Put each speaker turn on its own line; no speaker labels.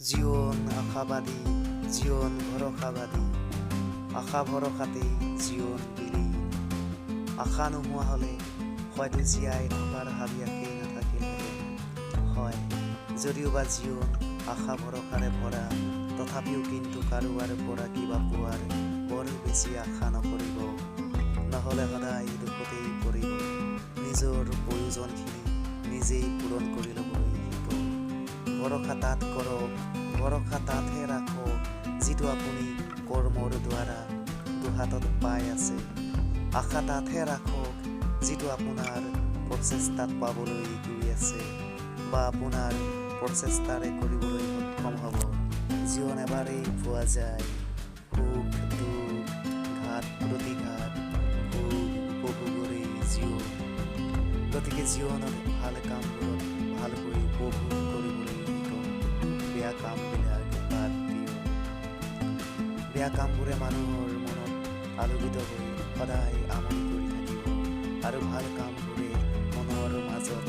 জীৱন আশাবাদী, জীৱন ভৰসাবাদী, আশা ভৰসাতেই জীৱন বিলি। আশা নোহোৱা হ'লে হয়তো জীয়াই থকাৰ হাবিয়াসেই নাথাকিলহেঁতেন। হয়, যদিওবা জীৱন আশা ভৰসাৰে ভৰা, তথাপিও কিন্তু কাৰোবাৰ পৰা কিবা পোৱাৰ বৰ বেছি আশা নকৰিব, নহ'লে সদায় দুখতেই পৰিব। নিজৰ প্ৰয়োজনখিনি নিজেই পূৰণ কৰি ল'বলৈ শিকক। ভৰসা তাত কৰক, ভৰসা তাতহে ৰাখক যিটো আপুনি কৰ্মৰ দ্বাৰা দুহাতত পাই আছে। আশা তাতহে ৰাখক যিটো আপোনাৰ প্ৰচেষ্টাত পাবলৈ গৈ আছে বা আপোনাৰ প্ৰচেষ্টাৰে কৰিবলৈ সক্ষম হ'ব। জীৱন এবাৰেই পোৱা যায়, সুখ দুখ ঘাত প্ৰতিঘাত সুখ উপভোগৰেই জীৱন। গতিকে জীৱনত ভাল কামবোৰত ভালকৈ উপভোগ কৰিবলৈ শিকক। বেয়া কামবিলাক বাদ দিয়ক। বেয়া কামবোৰে মানুহৰ মনত আলোকিত হৈ সদায় আমনি কৰি থাকিব আৰু ভাল কামবোৰে মনৰ মাজত